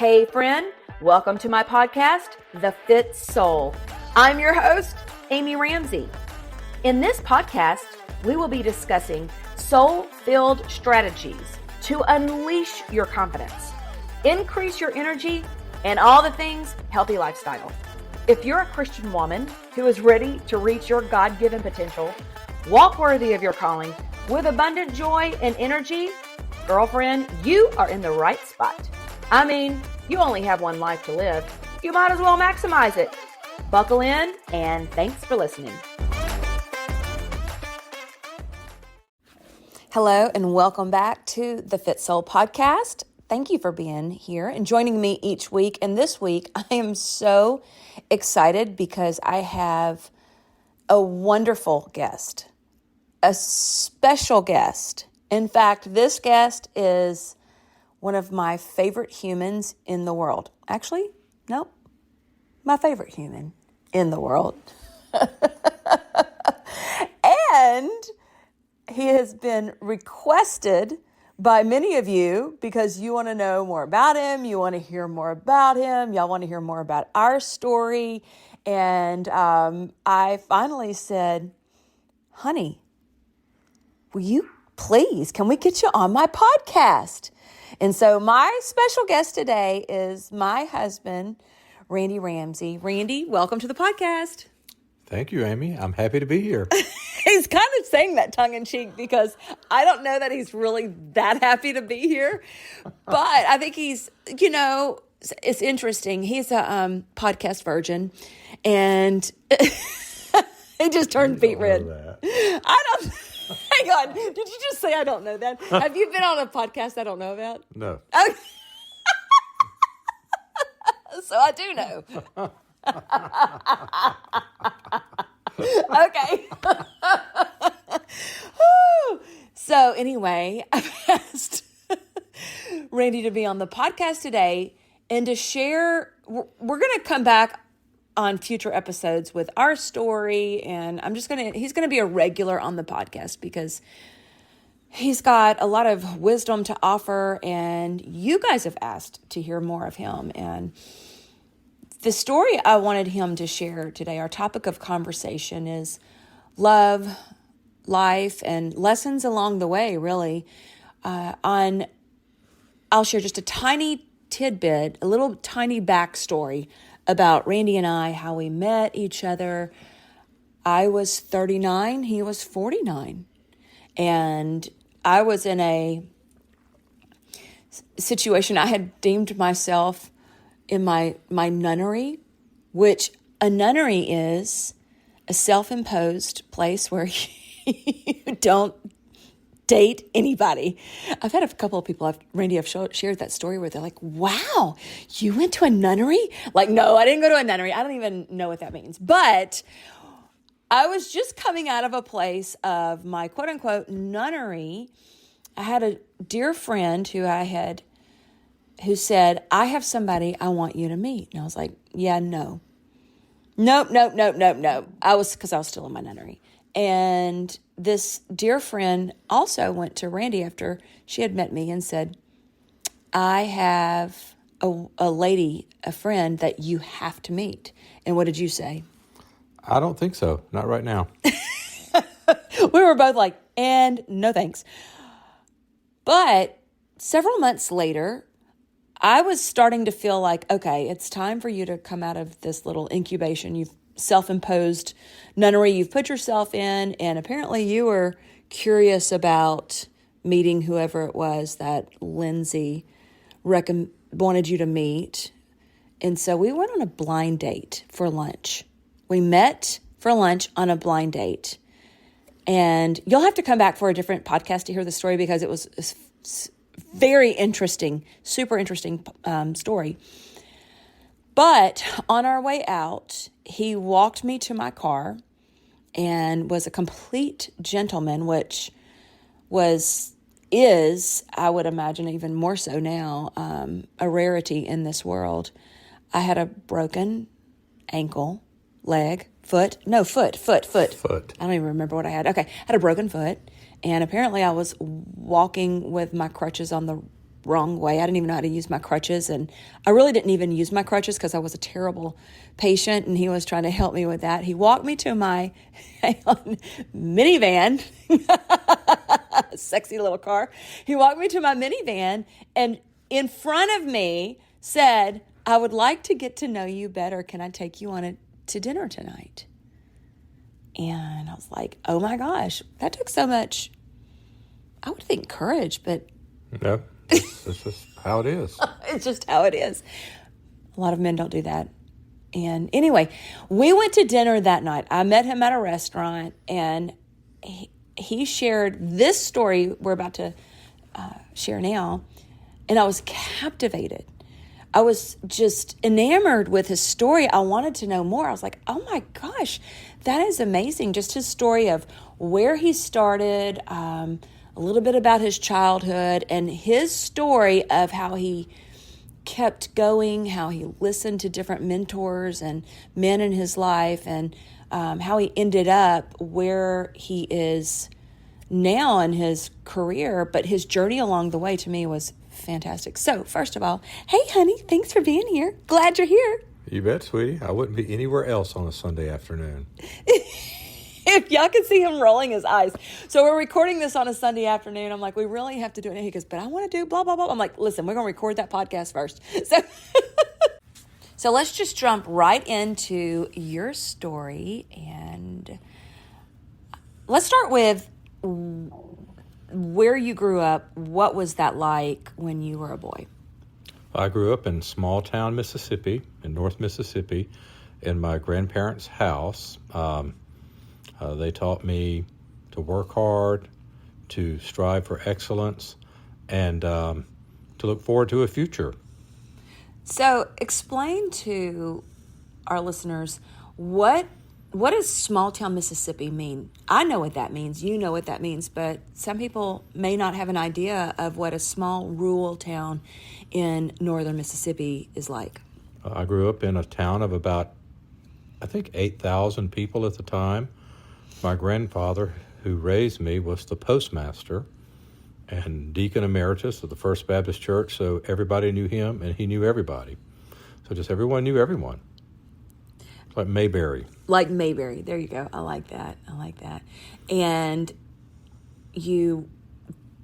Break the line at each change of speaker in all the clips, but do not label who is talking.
Hey friend, welcome to my podcast, The Fit Soul. I'm your host, Amy Ramsey. In this podcast, we will be discussing soul-filled strategies to unleash your confidence, increase your energy, and all the things healthy lifestyle. If you're a Christian woman who is ready to reach your God-given potential, walk worthy of your calling with abundant joy and energy, girlfriend, you are in the right spot. I mean, you only have one life to live. You might as well maximize it. Buckle in, and thanks for listening. Hello, and welcome back to the Fit Soul podcast. Thank you for being here and joining me each week. And this week, I am so excited because I have a wonderful guest, a special guest. In fact, this guest is one of my favorite humans in the world. Actually, no, my favorite human in the world. And he has been requested by many of you because you want to know more about him. You want to hear more about him. Y'all want to hear more about our story. And I finally said, honey, will you please, can we get you on my podcast? And so my special guest today is my husband, Randy Ramsey. Randy, welcome to the podcast.
Thank you, Amy. I'm happy to be here.
He's kind of saying that tongue-in-cheek because I don't know that he's really that happy to be here. But I think he's, it's interesting. He's a podcast virgin, and he just turned beet red. I don't. Hang on. Did you just say I don't know that? Have you been on a podcast I don't know about?
No.
Okay. So I do know. Okay. So anyway, I've asked Randy to be on the podcast today and to share. We're going to come back on future episodes with our story, and he's going to be a regular on the podcast because he's got a lot of wisdom to offer, and you guys have asked to hear more of him. And the story I wanted him to share today, our topic of conversation, is love, life, and lessons along the way, really. I'll share just a tiny tidbit, a little tiny backstory about Randy and I, how we met each other. I was 39, he was 49. And I was in a situation, I had deemed myself in my nunnery, which a nunnery is a self-imposed place where you don't date anybody. I've had a couple of people, Randy, I've shared that story where they're like, wow, you went to a nunnery? Like, no, I didn't go to a nunnery. I don't even know what that means. But I was just coming out of a place of my quote unquote nunnery. I had a dear friend who said, I have somebody I want you to meet. And I was like, yeah, no. Nope. Because I was still in my nunnery. And this dear friend also went to Randy after she had met me and said, I have a lady, a friend that you have to meet. And what did you say?
I don't think so. Not right now.
We were both like, and no thanks. But several months later, I was starting to feel like, okay, it's time for you to come out of this little incubation. You've self-imposed nunnery you've put yourself in, and apparently you were curious about meeting whoever it was that Lindsay wanted you to meet. And so we went on a blind date for lunch. We met for lunch on a blind date. And you'll have to come back for a different podcast to hear the story because it was very interesting, super interesting story. But on our way out, he walked me to my car and was a complete gentleman, which is, I would imagine even more so now, a rarity in this world. I had a broken ankle, leg, foot. I don't even remember what I had. Okay, I had a broken foot, and apparently I was walking with my crutches on the wrong way. I didn't even know how to use my crutches. And I really didn't even use my crutches because I was a terrible patient, and he was trying to help me with that. He walked me to my minivan, sexy little car. He walked me to my minivan and in front of me said, I would like to get to know you better. Can I take you on to dinner tonight? And I was like, oh my gosh, that took so much, I would think, courage, but
No, it's just how it is.
it's just how it is. A lot of men don't do that. And anyway, we went to dinner that night. I met him at a restaurant, and he shared this story we're about to share now, and I was captivated. I was just enamored with his story. I wanted to know more. I was like, oh my gosh, that is amazing. Just his story of where he started, a little bit about his childhood, and his story of how he kept going, how he listened to different mentors and men in his life, and how he ended up where he is now in his career. But his journey along the way to me was fantastic. So first of all, hey honey, thanks for being here. Glad you're here.
You bet, sweetie. I wouldn't be anywhere else on a Sunday afternoon.
If y'all could see him rolling his eyes. So we're recording this on a Sunday afternoon. I'm like, we really have to do it. And he goes, but I want to do blah, blah, blah. I'm like, listen, we're going to record that podcast first. So let's just jump right into your story. And let's start with where you grew up. What was that like when you were a boy?
I grew up in small town Mississippi, in North Mississippi, in my grandparents' house. They taught me to work hard, to strive for excellence, and to look forward to a future.
So explain to our listeners, what does small town Mississippi mean? I know what that means. You know what that means. But some people may not have an idea of what a small rural town in northern Mississippi is like.
I grew up in a town of about, I think, 8,000 people at the time. My grandfather, who raised me, was the postmaster and deacon emeritus of the First Baptist Church, so everybody knew him, and he knew everybody. So just everyone knew everyone. It's like Mayberry.
Like Mayberry. There you go. I like that. And you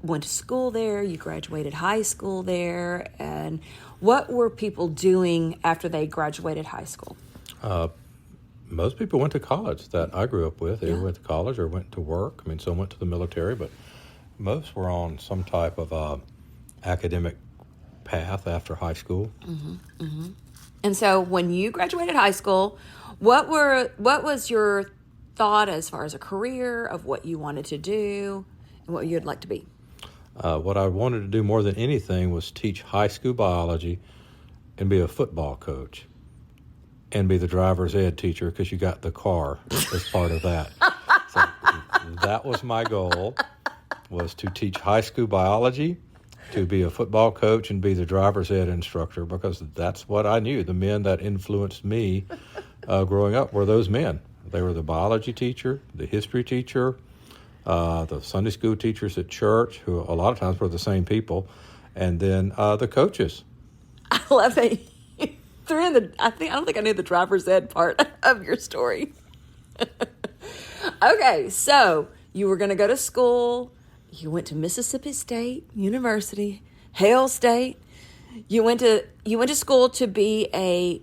went to school there. You graduated high school there. And what were people doing after they graduated high school?
Most people went to college that I grew up with. They went to college or went to work. I mean, some went to the military, but most were on some type of academic path after high school.
Mm-hmm, mm-hmm. And so when you graduated high school, what was your thought as far as a career of what you wanted to do and what you'd like to be?
What I wanted to do more than anything was teach high school biology and be a football coach. And be the driver's ed teacher because you got the car as part of that. So that was my goal, was to teach high school biology, to be a football coach, and be the driver's ed instructor, because that's what I knew. The men that influenced me growing up were those men. They were the biology teacher, the history teacher, the Sunday school teachers at church, who a lot of times were the same people, and then the coaches.
I love that. I don't think I knew the driver's ed part of your story. Okay, so you were going to go to school. You went to Mississippi State University, Hale State. You went to school to be a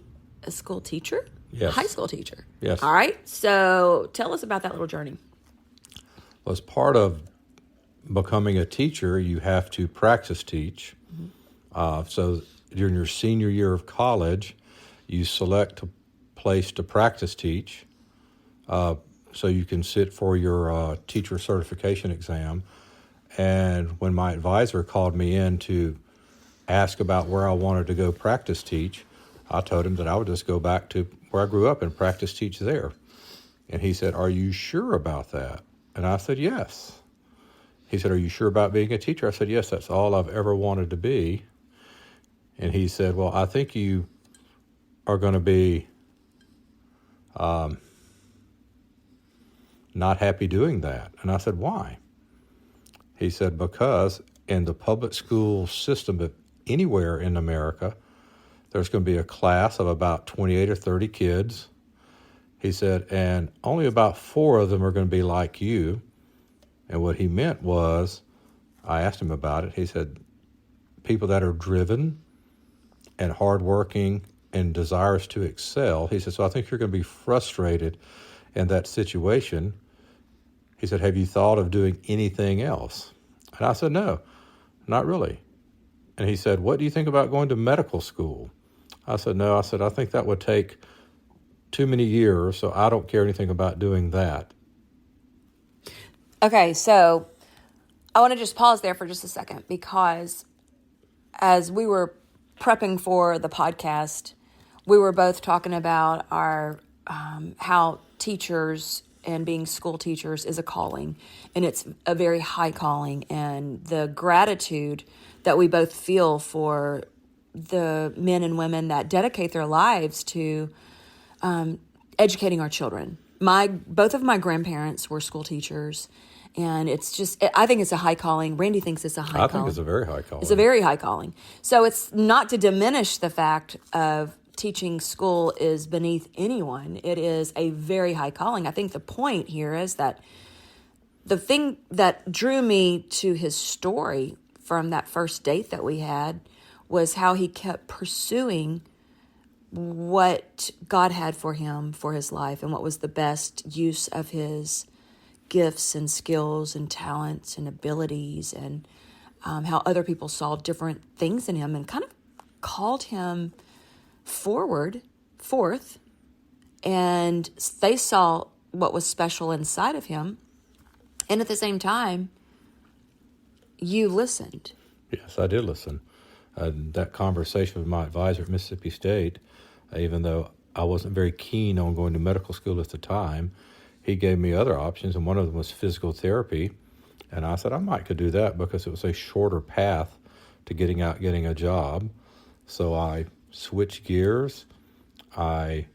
school teacher?
Yes.
A high school teacher.
Yes.
All right. So tell us about that little journey.
Well, as part of becoming a teacher, you have to practice teach. Mm-hmm. So during your senior year of college, you select a place to practice teach, so you can sit for your teacher certification exam. And when my advisor called me in to ask about where I wanted to go practice teach, I told him that I would just go back to where I grew up and practice teach there. And he said, "Are you sure about that?" And I said, "Yes." He said, "Are you sure about being a teacher?" I said, "Yes, that's all I've ever wanted to be." And he said, "Well, I think you are going to be not happy doing that." And I said, "Why?" He said, "Because in the public school system of anywhere in America, there's going to be a class of about 28 or 30 kids. He said, and only about 4 of them are going to be like you. And what he meant was, I asked him about it. He said, people that are driven and hardworking and desirous to excel. He said, so I think you're going to be frustrated in that situation. He said, have you thought of doing anything else? And I said, no, not really. And he said, what do you think about going to medical school? I said, no. I said, I think that would take too many years, so I don't care anything about doing that.
Okay, so I want to just pause there for just a second, because as we were prepping for the podcast, we were both talking about our how teachers and being school teachers is a calling, and it's a very high calling, and the gratitude that we both feel for the men and women that dedicate their lives to educating our children. Both of my grandparents were school teachers, and I think it's a high calling. Randy thinks it's a high calling.
I think it's a very high calling.
It's a very high calling. So it's not to diminish the fact of teaching school is beneath anyone. It is a very high calling. I think the point here is that the thing that drew me to his story from that first date that we had was how he kept pursuing what God had for him for his life, and what was the best use of his gifts and skills and talents and abilities, and how other people saw different things in him and kind of called him forth, and they saw what was special inside of him. And at the same time, you listened.
Yes, I did listen. That conversation with my advisor at Mississippi State, even though I wasn't very keen on going to medical school at the time, he gave me other options, and one of them was physical therapy. And I said I might could do that because it was a shorter path to getting a job. So I switched gears. I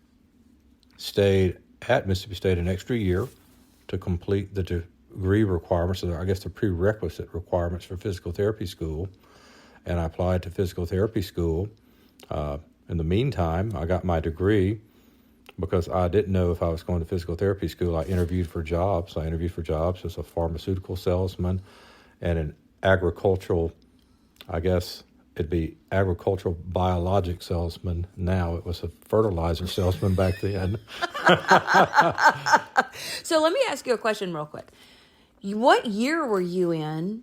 stayed at Mississippi State an extra year to complete the degree requirements, or I guess the prerequisite requirements for physical therapy school. And I applied to physical therapy school. In the meantime, I got my degree because I didn't know if I was going to physical therapy school. I interviewed for jobs. I interviewed for jobs as a pharmaceutical salesman and an agricultural, I guess it'd be agricultural biologic salesman. Now it was a fertilizer salesman back then.
So let me ask you a question real quick. What year were you in?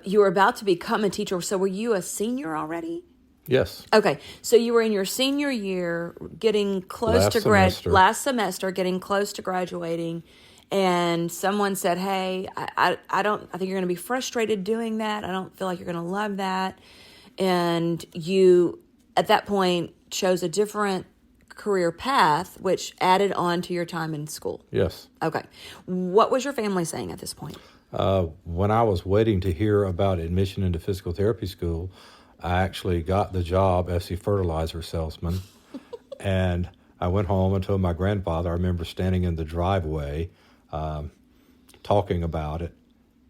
You were about to become a teacher. So were you a senior already?
Yes.
Okay. So you were in your senior year, getting close last semester, getting close to graduating, and someone said, hey, I think you're going to be frustrated doing that. I don't feel like you're going to love that. And you, at that point, chose a different career path, which added on to your time in school.
Yes.
Okay. What was your family saying at this point?
When I was waiting to hear about admission into physical therapy school, I actually got the job as the fertilizer salesman. And I went home and told my grandfather. I remember standing in the driveway talking about it.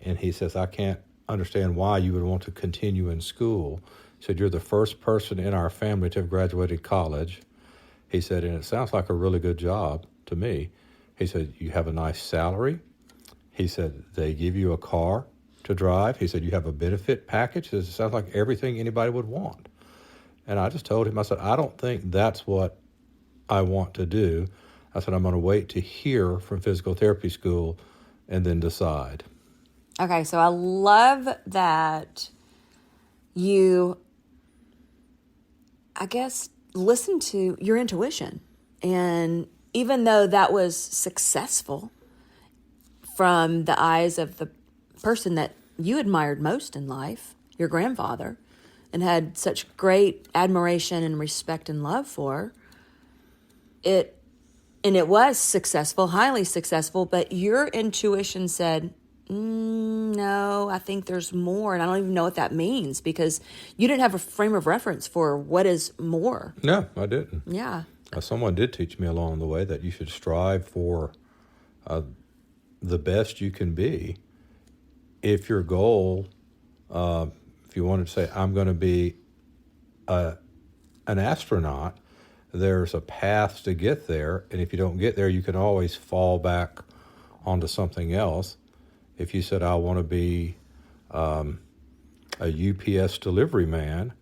And he says, I can't understand why you would want to continue in school. He said, you're the first person in our family to have graduated college. He said, and it sounds like a really good job to me. He said, you have a nice salary. He said, they give you a car to drive. He said, you have a benefit package. It sounds like everything anybody would want. And I just told him, I said, I don't think that's what I want to do. I said, I'm going to wait to hear from physical therapy school and then decide.
Okay, so I love that you, I guess, listen to your intuition. And even though that was successful from the eyes of the person that you admired most in life, your grandfather, and had such great admiration and respect and love for, it was successful, highly successful, but your intuition said, no, I think there's more, and I don't even know what that means, because you didn't have a frame of reference for what is more.
No, I didn't.
Yeah.
Someone did teach me along the way that you should strive for the best you can be if your goal, if you wanted to say, I'm going to be an astronaut, there's a path to get there. And if you don't get there, you can always fall back onto something else. If you said, I want to be a UPS delivery man,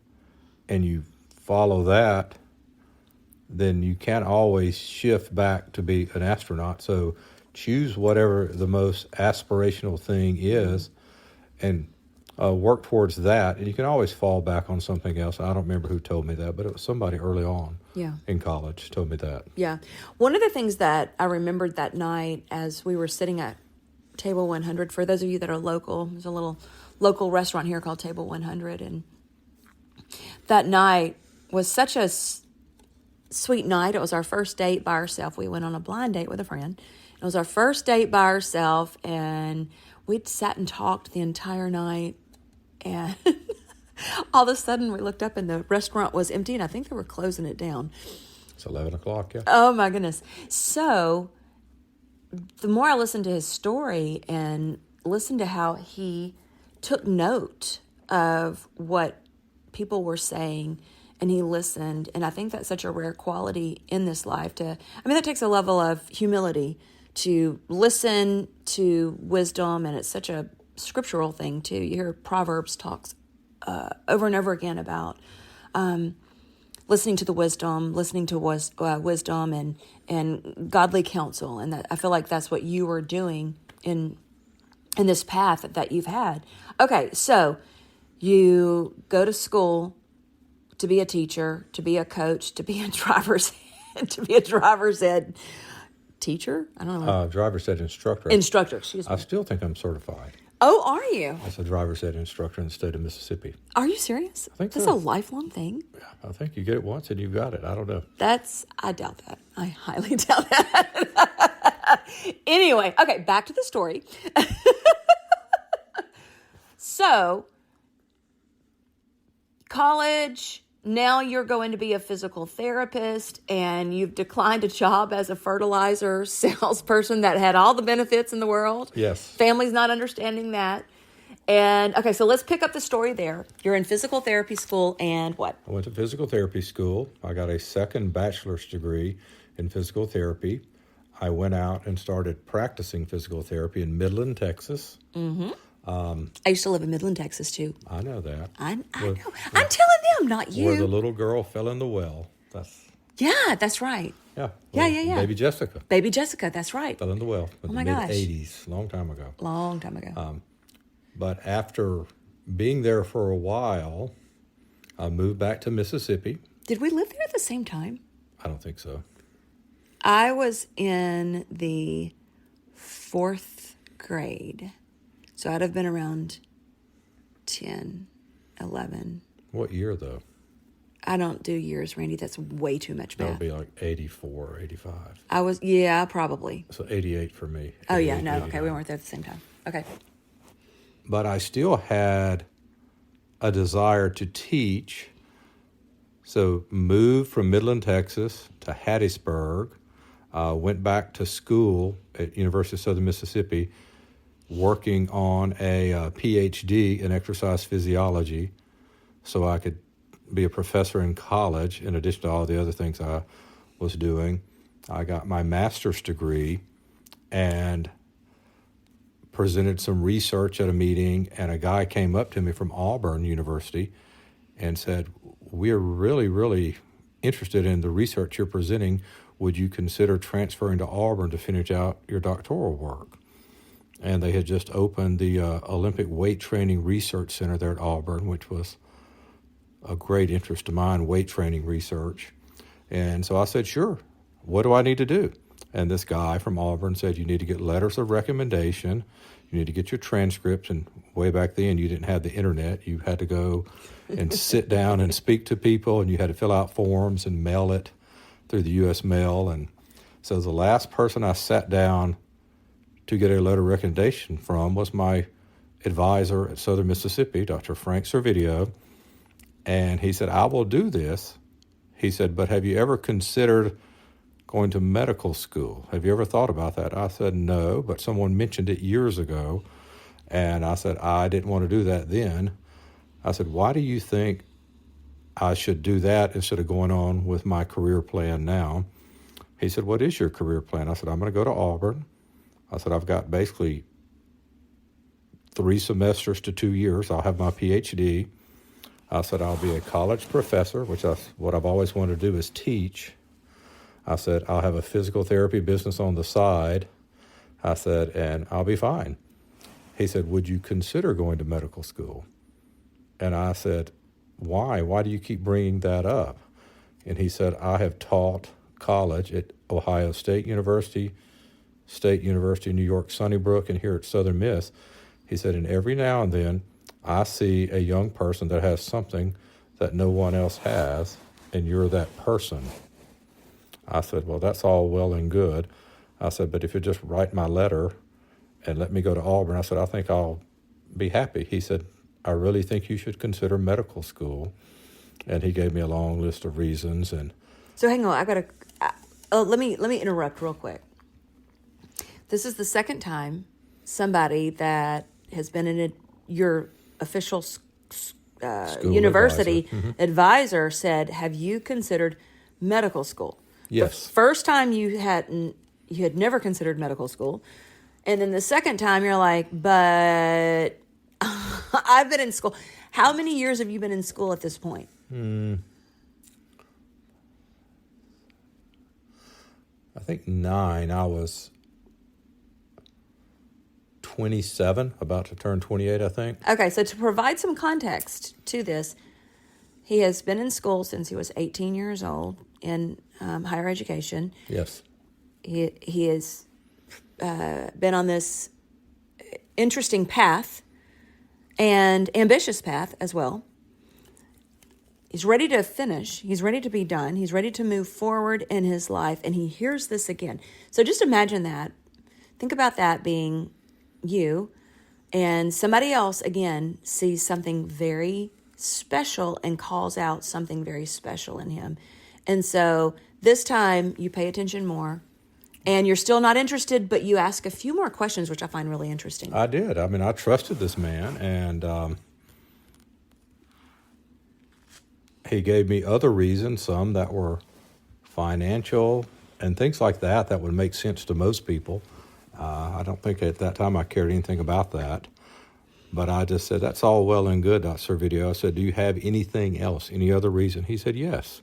and you follow that, then you can't always shift back to be an astronaut. So choose whatever the most aspirational thing is and work towards that. And you can always fall back on something else. I don't remember who told me that, but it was somebody early on in college told me that.
Yeah. One of the things that I remembered that night as we were sitting at Table 100, for those of you that are local, there's a little local restaurant here called Table 100. And that night was such a sweet night. It was our first date by ourselves. We went on a blind date with a friend. It was our first date by ourselves, and we'd sat and talked the entire night. And all of a sudden, we looked up, and the restaurant was empty, and I think they were closing it down.
It's 11 o'clock, yeah.
Oh, my goodness. So the more I listened to his story and listened to how he took note of what people were saying, and he listened. And I think that's such a rare quality in this life that takes a level of humility to listen to wisdom. And it's such a scriptural thing too. You hear Proverbs talks over and over again about listening to the wisdom, listening to wisdom and godly counsel. And that, I feel like that's what you were doing in this path that you've had. Okay, so you go to school to be a teacher, to be a coach, to be a driver's ed teacher. I don't know.
Driver's ed instructor.
Instructor, excuse me.
I still think I'm certified
Oh, are you?
as a driver's ed instructor in the state of Mississippi.
Are you serious?
I think
That's
so.
a lifelong thing.
Yeah, I think you get it once and you've got it. I don't know.
I doubt that. I highly doubt that. Anyway, okay, back to the story. So, college, now you're going to be a physical therapist, and you've declined a job as a fertilizer salesperson that had all the benefits in the world.
Yes.
Family's not understanding that. And, okay, so let's pick up the story there. You're in physical therapy school, and what?
I went to physical therapy school. I got a second bachelor's degree in physical therapy. I went out and started practicing physical therapy in Midland, Texas.
Mm-hmm. I used to live in Midland, Texas, too.
I know that.
I know. I'm telling them, not you.
Where the little girl fell in the well.
Yeah, that's right.
Yeah.
Yeah.
Baby Jessica
Baby Jessica, that's right.
fell in the well in
my
the
gosh.
mid-'80s, long time ago.
Long time ago.
But after being there for a while, I moved back to Mississippi.
Did we live there at the same time?
I don't think so.
I was in the 4th grade. So I'd have been around 10, 11.
What year, though?
I don't do years, Randy. That's way too much
That would
math.
be like 84, 85.
Probably.
So 88 for me.
Oh, yeah,
88,
no, okay,
89.
we weren't there at the same time. Okay.
But I still had a desire to teach. So moved from Midland, Texas to Hattiesburg. Went back to school at University of Southern Mississippi, working on a PhD in exercise physiology so I could be a professor in college in addition to all the other things I was doing. I got my master's degree and presented some research at a meeting, and a guy came up to me from Auburn University and said, "We're really, really interested in the research you're presenting. Would you consider transferring to Auburn to finish out your doctoral work?" And they had just opened the Olympic Weight Training Research Center there at Auburn, which was a great interest of mine, weight training research. And so I said, sure, what do I need to do? And this guy from Auburn said, you need to get letters of recommendation, you need to get your transcripts. And way back then, you didn't have the internet. You had to go and sit down and speak to people, and you had to fill out forms and mail it through the U.S. mail. And so the last person I sat down to get a letter of recommendation from was my advisor at Southern Mississippi, Dr. Frank Servideo. And he said, I will do this. He said, but have you ever considered going to medical school? Have you ever thought about that? I said, no, but someone mentioned it years ago. And I said, I didn't want to do that then. I said, why do you think I should do that instead of going on with my career plan now? He said, what is your career plan? I said, I'm going to go to Auburn. I said, I've got basically 3 semesters to 2 years. I'll have my PhD. I said, I'll be a college professor, which is what I've always wanted to do, is teach. I said, I'll have a physical therapy business on the side. I said, and I'll be fine. He said, would you consider going to medical school? And I said, why? Why do you keep bringing that up? And he said, I have taught college at Ohio State University, New York Sunnybrook, and here at Southern Miss. He said, and every now and then I see a young person that has something that no one else has, and you're that person. I said, well, that's all well and good. I said, but if you just write my letter and let me go to Auburn, I said, I think I'll be happy. He said, I really think you should consider medical school. And he gave me a long list of reasons. And
so hang on, let me interrupt real quick. This is the second time somebody that has been in your official university advisor said, have you considered medical school?
Yes.
The first time you had never considered medical school. And then the second time you're like, but I've been in school. How many years have you been in school at this point?
I think 9. I was 27, about to turn 28, I think.
Okay, so to provide some context to this, he has been in school since he was 18 years old in higher education.
Yes.
He has been on this interesting path and ambitious path as well. He's ready to finish. He's ready to be done. He's ready to move forward in his life, and he hears this again. So just imagine that. Think about that being you, and somebody else, again, sees something very special and calls out something very special in him. And so this time you pay attention more, and you're still not interested, but you ask a few more questions, which I find really interesting.
I did. I mean, I trusted this man, and he gave me other reasons, some that were financial and things like that that would make sense to most people. I don't think at that time I cared anything about that. But I just said, that's all well and good, Dr. Servideo. I said, do you have anything else, any other reason? He said, yes.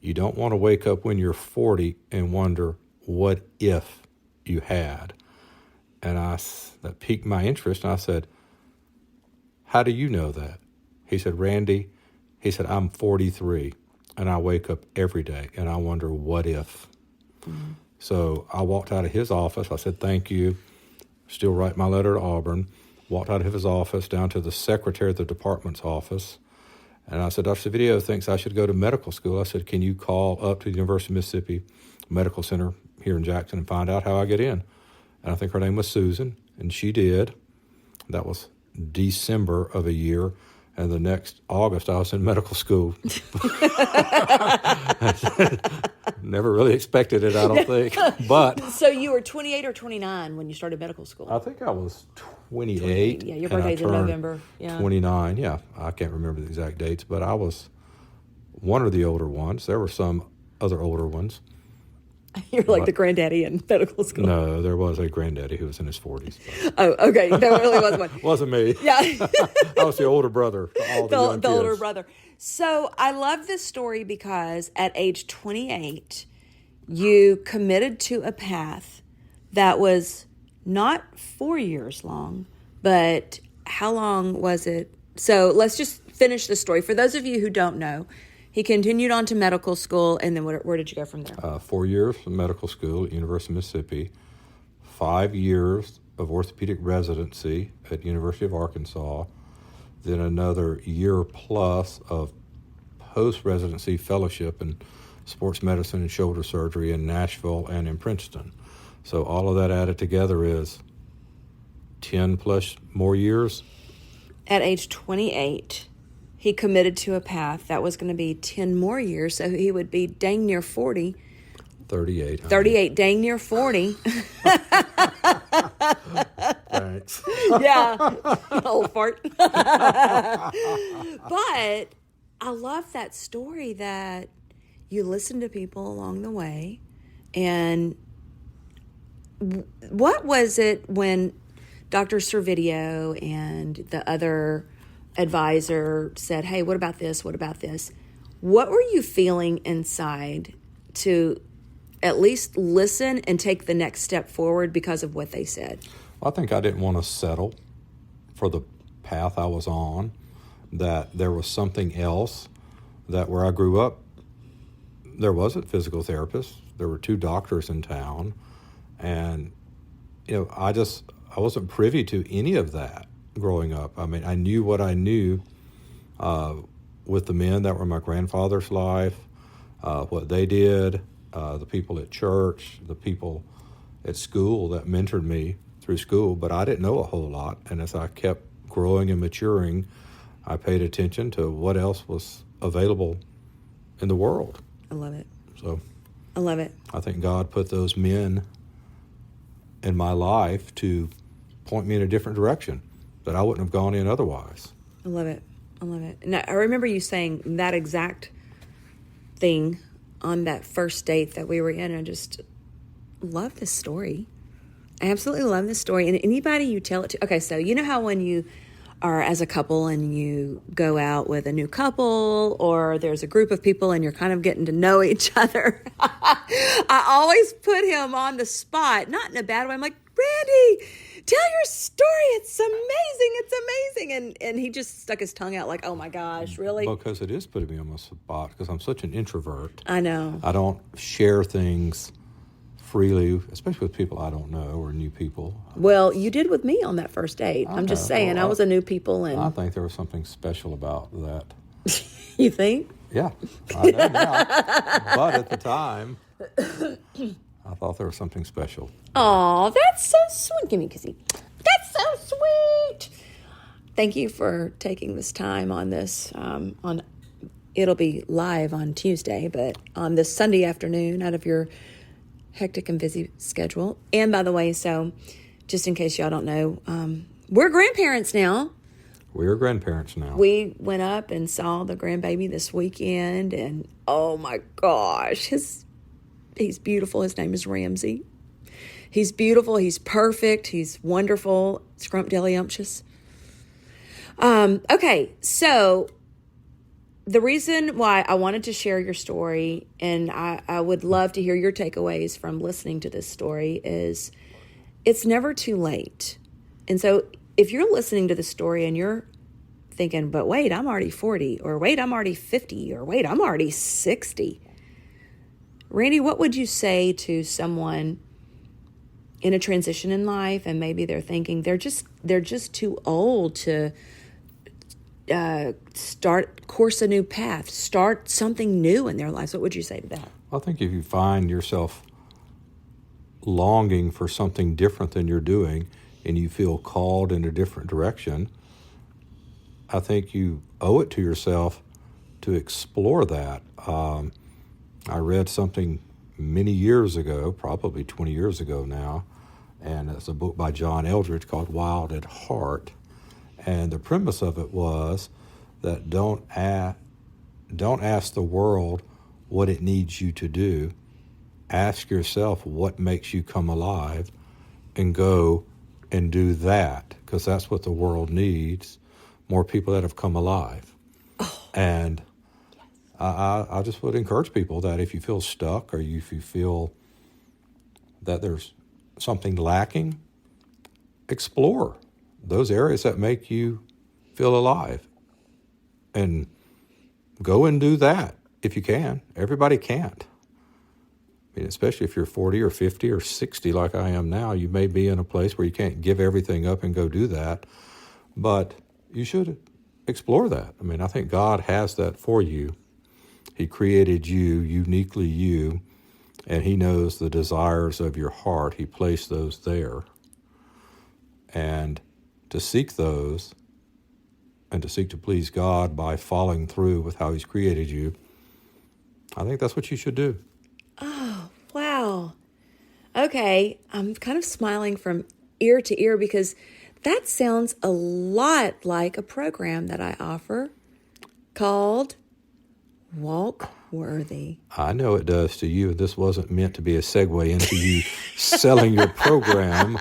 You don't want to wake up when you're 40 and wonder, what if you had? And that piqued my interest, and I said, how do you know that? He said, Randy, he said, I'm 43, and I wake up every day, and I wonder, what if? Mm-hmm. So I walked out of his office. I said, thank you. Still write my letter to Auburn. Walked out of his office down to the secretary of the department's office. And I said, Dr. Servideo thinks I should go to medical school. I said, can you call up to the University of Mississippi Medical Center here in Jackson and find out how I get in? And I think her name was Susan, and she did. That was December of a year. And the next August, I was in medical school. Never really expected it, I don't think. But
so you were 28 or 29 when you started medical school?
I think I was 28.
Yeah, your birthday's in November. Yeah.
29, yeah. I can't remember the exact dates, but I was one of the older ones. There were some other older ones.
You're like the granddaddy in medical school.
No, there was a granddaddy who was in his 40s. But.
Oh, okay. There really was one.
Wasn't me.
Yeah.
I was the older brother to all the young kids.
Older brother. So I love this story because at age 28, you committed to a path that was not 4 years long, but how long was it? So let's just finish the story. For those of you who don't know, he continued on to medical school, and then where did you go from there? 4
years of medical school at University of Mississippi, 5 years of orthopedic residency at University of Arkansas, then another year plus of post-residency fellowship in sports medicine and shoulder surgery in Nashville and in Princeton. So all of that added together is 10 plus more years.
At age 28, he committed to a path that was going to be 10 more years, so he would be dang near 40.
38.
38, dang near 40.
Right. thanks.
Yeah, old fart. But I love that story that you listen to people along the way. And what was it when Dr. Servideo and the other advisor said, hey, what about this? What about this? What were you feeling inside to at least listen and take the next step forward because of what they said?
I think I didn't want to settle for the path I was on, that there was something else, that where I grew up, there wasn't physical therapists. There were 2 doctors in town. And, I wasn't privy to any of that growing up. I mean, I knew what I knew with the men that were in my grandfather's life, what they did, the people at church, the people at school that mentored me through school, but I didn't know a whole lot. And as I kept growing and maturing, I paid attention to what else was available in the world.
I love it.
So
I love it.
I think God put those men in my life to point me in a different direction that I wouldn't have gone in otherwise.
I love it. I love it. And I remember you saying that exact thing on that first date that we were in. I just love this story. I absolutely love this story. And anybody you tell it to, okay, so you know how when you are as a couple and you go out with a new couple, or there's a group of people and you're kind of getting to know each other, I always put him on the spot, not in a bad way. I'm like, Randy, tell your story. It's amazing. And he just stuck his tongue out like, oh my gosh, really?
Because it is putting me on the spot, because I'm such an introvert.
I know.
I don't share things freely, especially with people I don't know or new people.
Well, you did with me on that first date. I'm just saying, I was a new people. And
I think there was something special about that.
You think?
Yeah, I know now. But at the time, I thought there was something special.
Oh, that's so sweet. Give me a kissy. That's so sweet. Thank you for taking this time on this. It'll be live on Tuesday, but on this Sunday afternoon out of your hectic and busy schedule. And by the way, so just in case y'all don't know, we're grandparents now.
We're grandparents now.
We went up and saw the grandbaby this weekend, and oh my gosh, he's beautiful. His name is Ramsey. He's beautiful. He's perfect. He's wonderful. Scrumptious. Okay, so the reason why I wanted to share your story, and I would love to hear your takeaways from listening to this story, is it's never too late. And so if you're listening to the story and you're thinking, but wait, I'm already 40, or wait, I'm already 50, or wait, I'm already 60. Randy, what would you say to someone in a transition in life, and maybe they're thinking they're just too old to course a new path, start something new in their lives? What would you say to that?
I think if you find yourself longing for something different than you're doing, and you feel called in a different direction, I think you owe it to yourself to explore that. I read something many years ago, probably 20 years ago now, and it's a book by John Eldredge called Wild at Heart. And the premise of it was that don't ask the world what it needs you to do. Ask yourself what makes you come alive, and go and do that, because that's what the world needs, more people that have come alive. Oh. And I just would encourage people that if you feel stuck, or if you feel that there's something lacking, explore those areas that make you feel alive, and go and do that if you can. Everybody can't. I mean, especially if you're 40 or 50 or 60 like I am now, you may be in a place where you can't give everything up and go do that, but you should explore that. I mean, I think God has that for you. He created you, uniquely you, and He knows the desires of your heart. He placed those there. And to seek those, and to seek to please God by following through with how He's created you, I think that's what you should do.
Oh, wow. Okay, I'm kind of smiling from ear to ear, because that sounds a lot like a program that I offer called Walk Worthy.
I know it does to you. This wasn't meant to be a segue into you selling your program.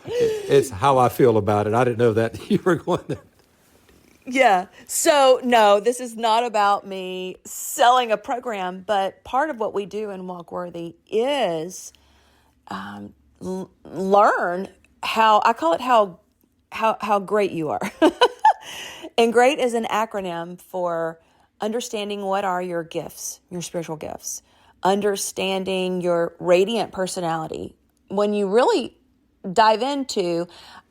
It's how I feel about it. I didn't know that you were going there.
Yeah. So, no, this is not about me selling a program, but part of what we do in Walk Worthy is learn how, I call it how great you are. And GREAT is an acronym for understanding what are your gifts, your spiritual gifts, understanding your radiant personality. When you really dive into,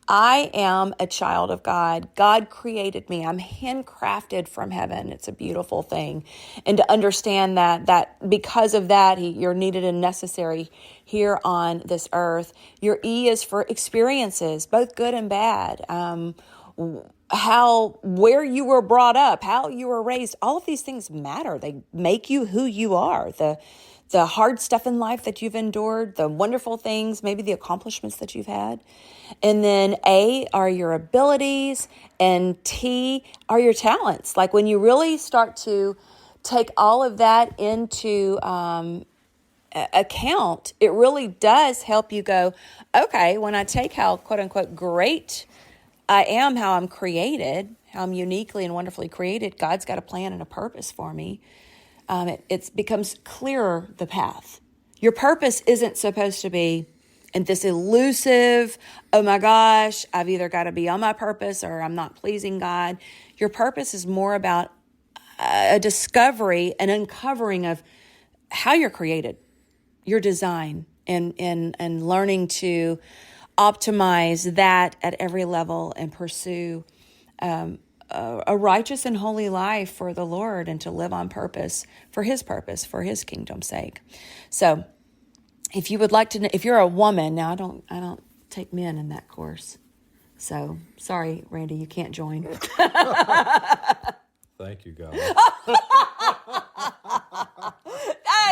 I am a child of God. God created me. I'm handcrafted from heaven. It's a beautiful thing. And to understand that because of that, you're needed and necessary here on this earth. Your E is for experiences, both good and bad. Where you were brought up, how you were raised, all of these things matter. They make you who you are. The hard stuff in life that you've endured, the wonderful things, maybe the accomplishments that you've had. And then A are your abilities, and T are your talents. Like when you really start to take all of that into account, it really does help you go, okay, when I take how quote unquote great I am, how I'm created, how I'm uniquely and wonderfully created, God's got a plan and a purpose for me. It becomes clearer, the path. Your purpose isn't supposed to be in this elusive, oh my gosh, I've either got to be on my purpose or I'm not pleasing God. Your purpose is more about a discovery, an uncovering of how you're created, your design, and learning to optimize that at every level and pursue a righteous and holy life for the Lord, and to live on purpose, for His kingdom's sake. So if you would like to, if you're a woman, now I don't take men in that course. So sorry, Randy, you can't join.
Thank you, God.
That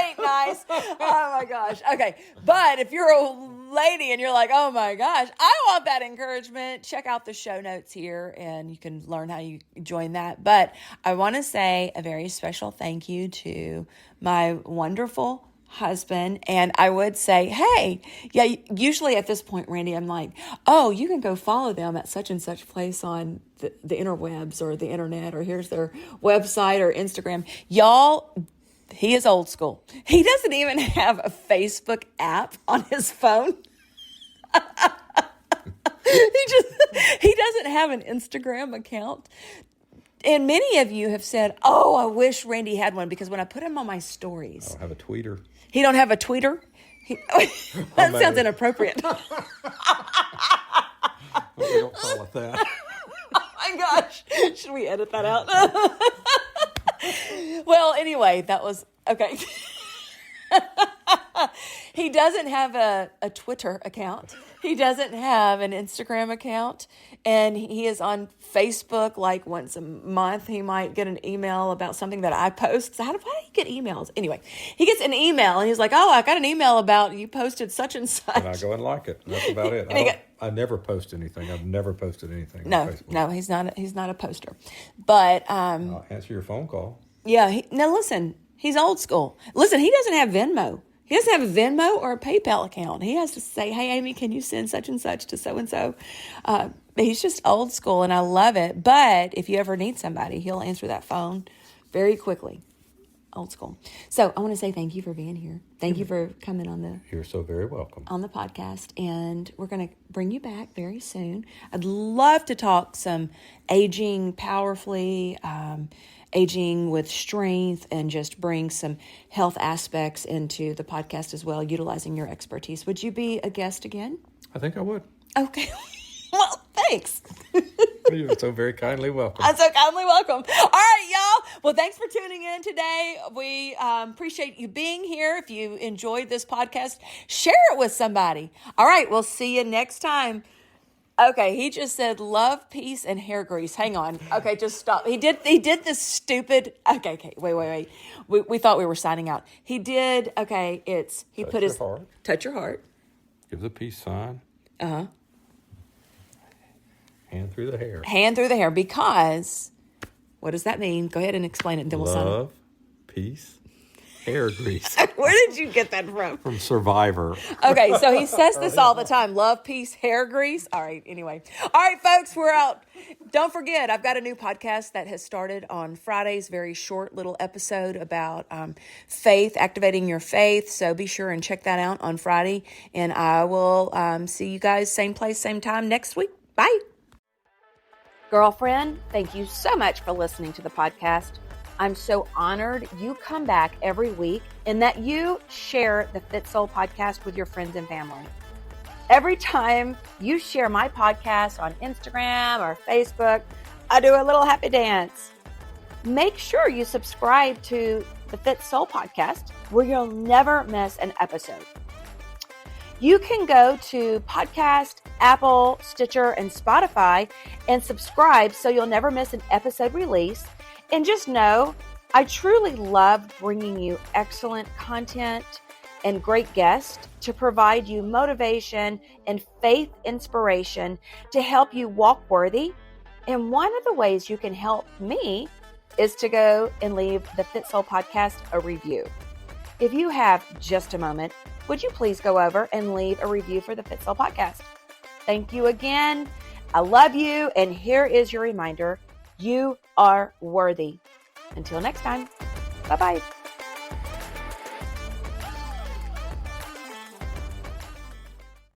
ain't nice. Oh my gosh. Okay. But if you're a lady and you're like, oh my gosh, I want that encouragement, check out the show notes here and you can learn how you join that. But I want to say a very special thank you to my wonderful husband. And I would say, hey, yeah, usually at this point, Randy, I'm like, oh, you can go follow them at such and such place on the interwebs or the internet, or here's their website or Instagram. Y'all, he is old school. He doesn't even have a Facebook app on his phone. He doesn't have an Instagram account. And many of you have said, oh, I wish Randy had one, because when I put him on my stories.
I don't have a tweeter.
He don't have a tweeter? That sounds inappropriate.
We don't call it that.
Oh my gosh. Should we edit that out? Well, anyway, that was okay. He doesn't have a Twitter account. He doesn't have an Instagram account. And he is on Facebook like once a month. He might get an email about something that I post. So why do you get emails? Anyway, he gets an email and he's like, oh, I got an email about you posted such and such.
And I go and like it. That's about it. I never post anything. I've never posted anything on Facebook. No,
he's not a poster. But
I'll answer your phone call.
Yeah. Now listen, he's old school. Listen, he doesn't have Venmo. He doesn't have a Venmo or a PayPal account. He has to say, hey, Amy, can you send such and such to so-and-so? He's just old school, and I love it. But if you ever need somebody, he'll answer that phone very quickly. Old school. So I want to say thank you for being here. Thank you for coming on
You're so very welcome.
On the podcast. And we're going to bring you back very soon. I'd love to talk some aging powerfully, aging with strength, and just bring some health aspects into the podcast as well, utilizing your expertise. Would you be a guest again?
I think I would.
Okay. Well, thanks.
You're so very kindly welcome.
I'm so kindly welcome. All right, y'all. Well, thanks for tuning in today. We appreciate you being here. If you enjoyed this podcast, share it with somebody. All right, we'll see you next time. Okay, he just said love, peace, and hair grease. Hang on. Okay, just stop. He did this stupid. Okay. Wait. We thought we were signing out. He did. Okay, touch your heart.
Give the peace sign.
Uh-huh.
Hand through the hair.
Hand through the hair, because what does that mean? Go ahead and explain it, and then we'll sign it.
Love, peace, hair grease.
Where did you get that from?
From Survivor.
Okay, so he says this all the time. Love, peace, hair grease. All right, anyway. All right, folks, we're out. Don't forget, I've got a new podcast that has started on Fridays, very short little episode about faith, activating your faith. So be sure and check that out on Friday. And I will see you guys same place, same time next week. Bye. Girlfriend, thank you so much for listening to the podcast. I'm so honored you come back every week and that you share the Fit Soul podcast with your friends and family. Every time you share my podcast on Instagram or Facebook, I do a little happy dance. Make sure you subscribe to the Fit Soul podcast where you'll never miss an episode. You can go to Podcast, Apple, Stitcher, and Spotify and subscribe so you'll never miss an episode release. And just know, I truly love bringing you excellent content and great guests to provide you motivation and faith inspiration to help you walk worthy. And one of the ways you can help me is to go and leave the Fit Soul podcast a review. If you have just a moment, would you please go over and leave a review for the Fit Soul podcast? Thank you again. I love you. And here is your reminder. You are worthy. Until next time. Bye-bye.